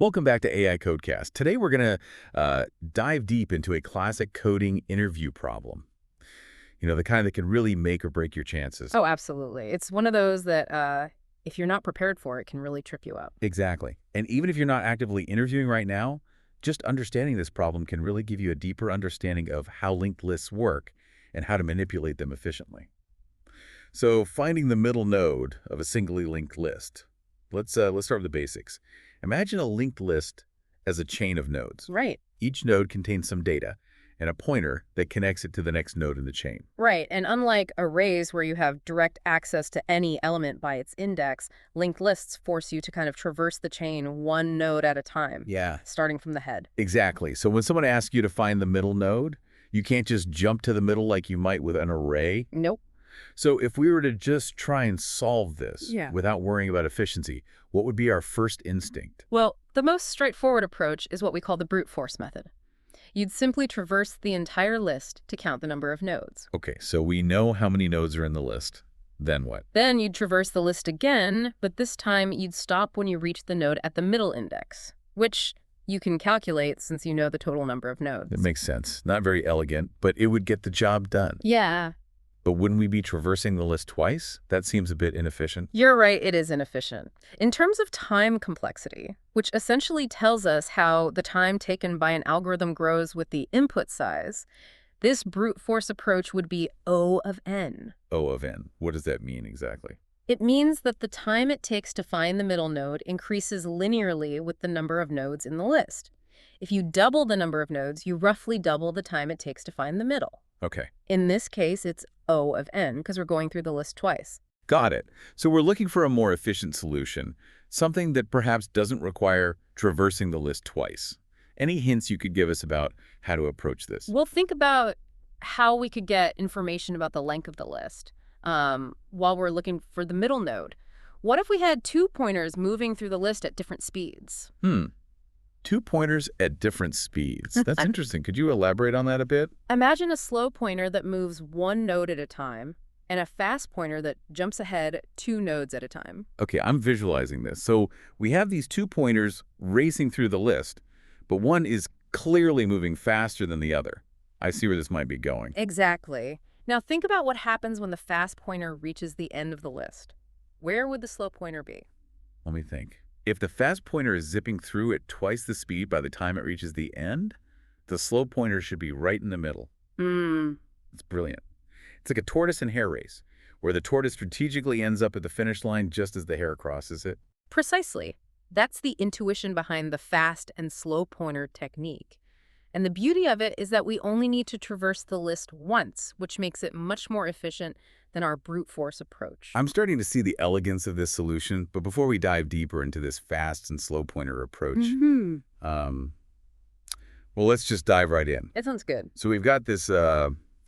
Welcome back to AI.Code.Cast. Today we're going to dive deep into a classic coding interview problem. The kind that can really make or break your chances. Oh, absolutely. It's one of those that if you're not prepared for it, can really trip you up. Exactly. And even if you're not actively interviewing right now, just understanding this problem can really give you a deeper understanding of how linked lists work and how to manipulate them efficiently. So finding the middle node of a singly linked list. Let's start with the basics. Imagine a linked list as a chain of nodes. Right. Each node contains some data and a pointer that connects it to the next node in the chain. Right. And unlike arrays where you have direct access to any element by its index, linked lists force you to kind of traverse the chain one node at a time. Yeah. Starting from the head. Exactly. So when someone asks you to find the middle node, you can't just jump to the middle like you might with an array. Nope. So if we were to just try and solve this Yeah. without worrying about efficiency, what would be our first instinct? Well, the most straightforward approach is what we call the brute force method. You'd simply traverse the entire list to count the number of nodes. Okay, so we know how many nodes are in the list. Then what? Then you'd traverse the list again, but this time you'd stop when you reach the node at the middle index, which you can calculate since you know the total number of nodes. That makes sense. Not very elegant, but it would get the job done. Yeah. But wouldn't we be traversing the list twice? That seems a bit inefficient. You're right, it is inefficient. In terms of time complexity, which essentially tells us how the time taken by an algorithm grows with the input size, this brute force approach would be O of n. O of n. What does that mean exactly? It means that the time it takes to find the middle node increases linearly with the number of nodes in the list. If you double the number of nodes, you roughly double the time it takes to find the middle. Okay. In this case, it's O of n because we're going through the list twice. Got it. So we're looking for a more efficient solution, something that perhaps doesn't require traversing the list twice. Any hints you could give us about how to approach this? We'll think about how we could get information about the length of the list while we're looking for the middle node. What if we had two pointers moving through the list at different speeds? Two pointers at different speeds. That's interesting. Could you elaborate on that a bit? Imagine a slow pointer that moves one node at a time and a fast pointer that jumps ahead two nodes at a time. Okay, I'm visualizing this. So we have these two pointers racing through the list, but one is clearly moving faster than the other. I see where this might be going. Exactly. Now think about what happens when the fast pointer reaches the end of the list. Where would the slow pointer be? Let me think. If the fast pointer is zipping through at twice the speed by the time it reaches the end, the slow pointer should be right in the middle. It's brilliant. It's like a tortoise and hare race, where the tortoise strategically ends up at the finish line just as the hare crosses it. Precisely. That's the intuition behind the fast and slow pointer technique. And the beauty of it is that we only need to traverse the list once, which makes it much more efficient than our brute force approach. I'm starting to see the elegance of this solution, but before we dive deeper into this fast and slow pointer approach, well, let's just dive right in. It sounds good. So we've got this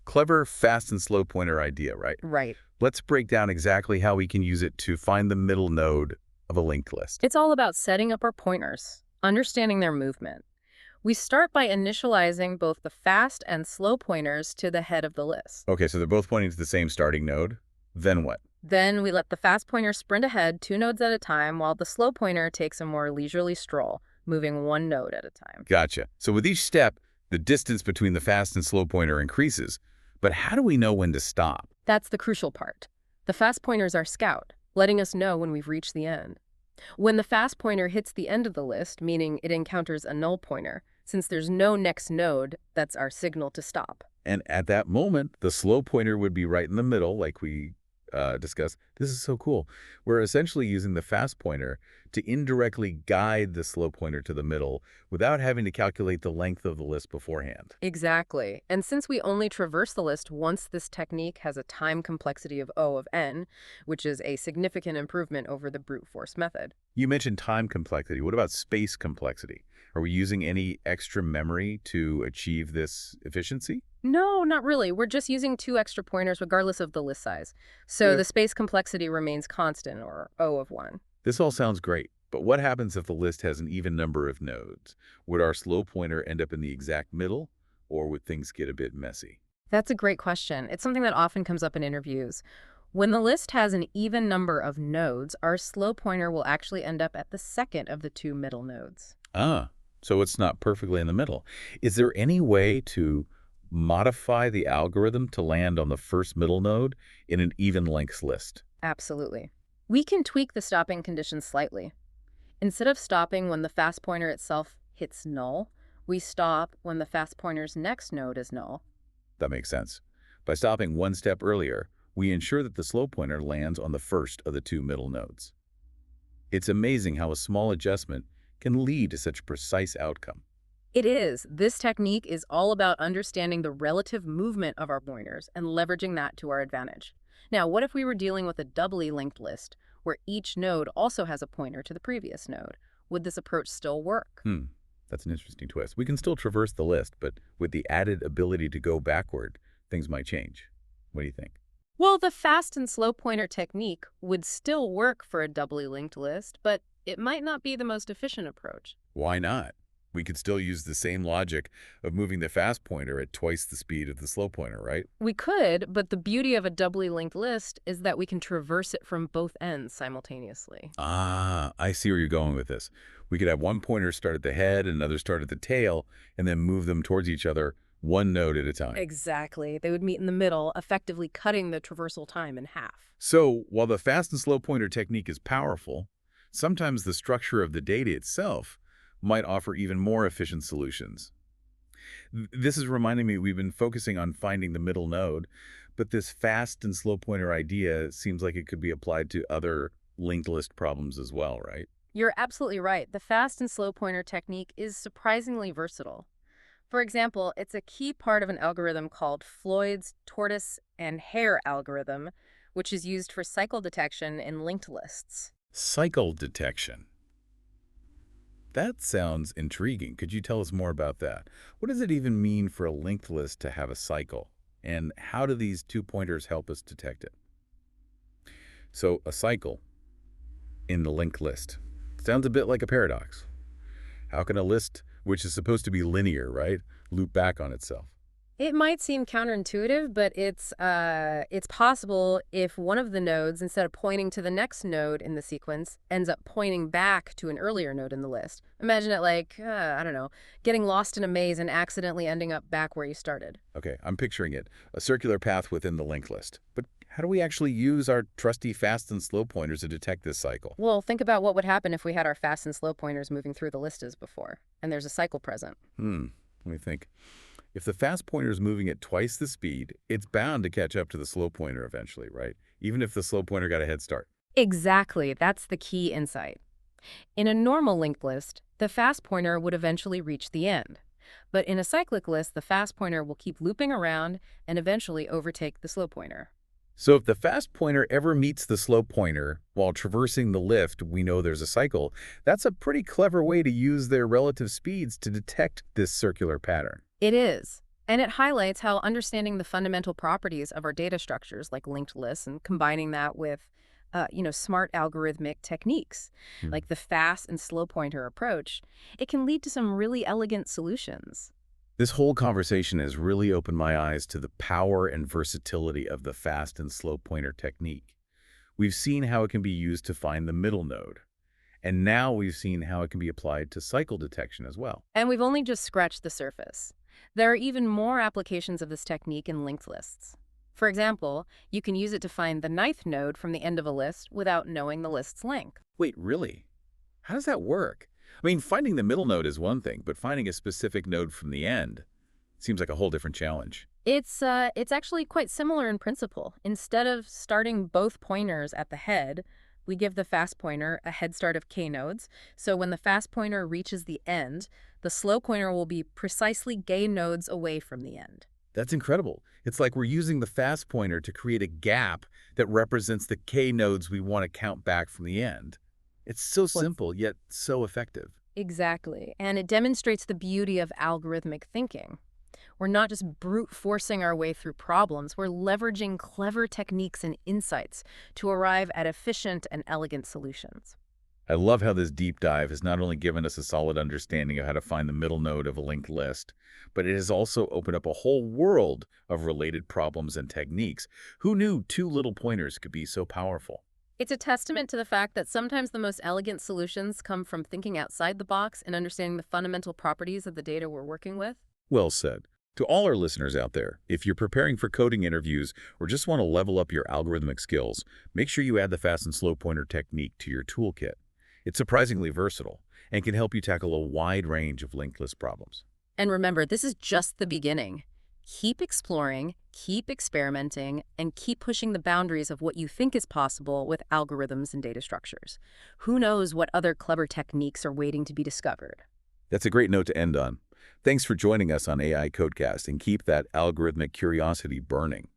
clever fast and slow pointer idea, right? Right. Let's break down exactly how we can use it to find the middle node of a linked list. It's all about setting up our pointers, understanding their movement. We start by initializing both the fast and slow pointers to the head of the list. Okay, so they're both pointing to the same starting node. Then what? Then we let the fast pointer sprint ahead two nodes at a time while the slow pointer takes a more leisurely stroll, moving one node at a time. Gotcha. So with each step, the distance between the fast and slow pointer increases. But how do we know when to stop? That's the crucial part. The fast pointer's our scout, letting us know when we've reached the end. When the fast pointer hits the end of the list, meaning it encounters a null pointer, since there's no next node, that's our signal to stop. And at that moment, the slow pointer would be right in the middle, like we discussed. This is so cool. We're essentially using the fast pointer to indirectly guide the slow pointer to the middle without having to calculate the length of the list beforehand. Exactly. And since we only traverse the list once, this technique has a time complexity of O of n, which is a significant improvement over the brute force method. You mentioned time complexity. What about space complexity? Are we using any extra memory to achieve this efficiency? No, not really. We're just using two extra pointers regardless of the list size. So the space complexity remains constant, or O of 1. This all sounds great, but what happens if the list has an even number of nodes? Would our slow pointer end up in the exact middle, or would things get a bit messy? That's a great question. It's something that often comes up in interviews. When the list has an even number of nodes, our slow pointer will actually end up at the second of the two middle nodes. Ah, so it's not perfectly in the middle. Is there any way to modify the algorithm to land on the first middle node in an even lengths list? Absolutely. We can tweak the stopping conditions slightly. Instead of stopping when the fast pointer itself hits null, we stop when the fast pointer's next node is null. That makes sense. By stopping one step earlier, we ensure that the slow pointer lands on the first of the two middle nodes. It's amazing how a small adjustment can lead to such a precise outcome. It is. This technique is all about understanding the relative movement of our pointers and leveraging that to our advantage. Now, what if we were dealing with a doubly linked list where each node also has a pointer to the previous node? Would this approach still work? Hmm, that's an interesting twist. We can still traverse the list, but with the added ability to go backward, things might change. What do you think? Well, the fast and slow pointer technique would still work for a doubly linked list, but it might not be the most efficient approach. Why not? We could still use the same logic of moving the fast pointer at twice the speed of the slow pointer, right? We could, but the beauty of a doubly linked list is that we can traverse it from both ends simultaneously. Ah, I see where you're going with this. We could have one pointer start at the head and another start at the tail, and then move them towards each other one node at a time. Exactly. They would meet in the middle, effectively cutting the traversal time in half. So, while the fast and slow pointer technique is powerful, sometimes the structure of the data itself might offer even more efficient solutions. This is reminding me we've been focusing on finding the middle node, but this fast and slow pointer idea seems like it could be applied to other linked list problems as well, right? You're absolutely right. The fast and slow pointer technique is surprisingly versatile. For example, it's a key part of an algorithm called Floyd's Tortoise and Hare algorithm, which is used for cycle detection in linked lists. Cycle detection. That sounds intriguing. Could you tell us more about that? What does it even mean for a linked list to have a cycle? And how do these two pointers help us detect it? So, a cycle in the linked list sounds a bit like a paradox. How can a list, which is supposed to be linear, right, loop back on itself? It might seem counterintuitive, but it's possible if one of the nodes, instead of pointing to the next node in the sequence, ends up pointing back to an earlier node in the list. Imagine it like, I don't know, getting lost in a maze and accidentally ending up back where you started. Okay, I'm picturing it, a circular path within the linked list. But how do we actually use our trusty fast and slow pointers to detect this cycle? Well, think about what would happen if we had our fast and slow pointers moving through the list as before, and there's a cycle present. Let me think. If the fast pointer is moving at twice the speed, it's bound to catch up to the slow pointer eventually, right? Even if the slow pointer got a head start. Exactly, that's the key insight. In a normal linked list, the fast pointer would eventually reach the end. But in a cyclic list, the fast pointer will keep looping around and eventually overtake the slow pointer. So if the fast pointer ever meets the slow pointer while traversing the lift, we know there's a cycle. That's a pretty clever way to use their relative speeds to detect this circular pattern. It is. And it highlights how understanding the fundamental properties of our data structures, like linked lists, and combining that with, smart algorithmic techniques, Hmm. like the fast and slow pointer approach, it can lead to some really elegant solutions. This whole conversation has really opened my eyes to the power and versatility of the fast and slow pointer technique. We've seen how it can be used to find the middle node, and now we've seen how it can be applied to cycle detection as well. And we've only just scratched the surface. There are even more applications of this technique in linked lists. For example, you can use it to find the ninth node from the end of a list without knowing the list's length. Wait, really? How does that work? I mean, finding the middle node is one thing, but finding a specific node from the end seems like a whole different challenge. It's actually quite similar in principle. Instead of starting both pointers at the head, we give the fast pointer a head start of k nodes. So when the fast pointer reaches the end, the slow pointer will be precisely k nodes away from the end. That's incredible. It's like we're using the fast pointer to create a gap that represents the k nodes we want to count back from the end. It's so Well, simple, yet so effective. exactly. And it demonstrates the beauty of algorithmic thinking. We're not just brute forcing our way through problems, we're leveraging clever techniques and insights to arrive at efficient and elegant solutions. I love how this deep dive has not only given us a solid understanding of how to find the middle node of a linked list, but it has also opened up a whole world of related problems and techniques. Who knew two little pointers could be so powerful? It's a testament to the fact that sometimes the most elegant solutions come from thinking outside the box and understanding the fundamental properties of the data we're working with. Well said. To all our listeners out there, if you're preparing for coding interviews or just want to level up your algorithmic skills, make sure you add the fast and slow pointer technique to your toolkit. It's surprisingly versatile and can help you tackle a wide range of linked list problems. And remember, this is just the beginning. Keep exploring, keep experimenting, and keep pushing the boundaries of what you think is possible with algorithms and data structures. Who knows what other clever techniques are waiting to be discovered? That's a great note to end on. Thanks for joining us on AI Codecast, and keep that algorithmic curiosity burning.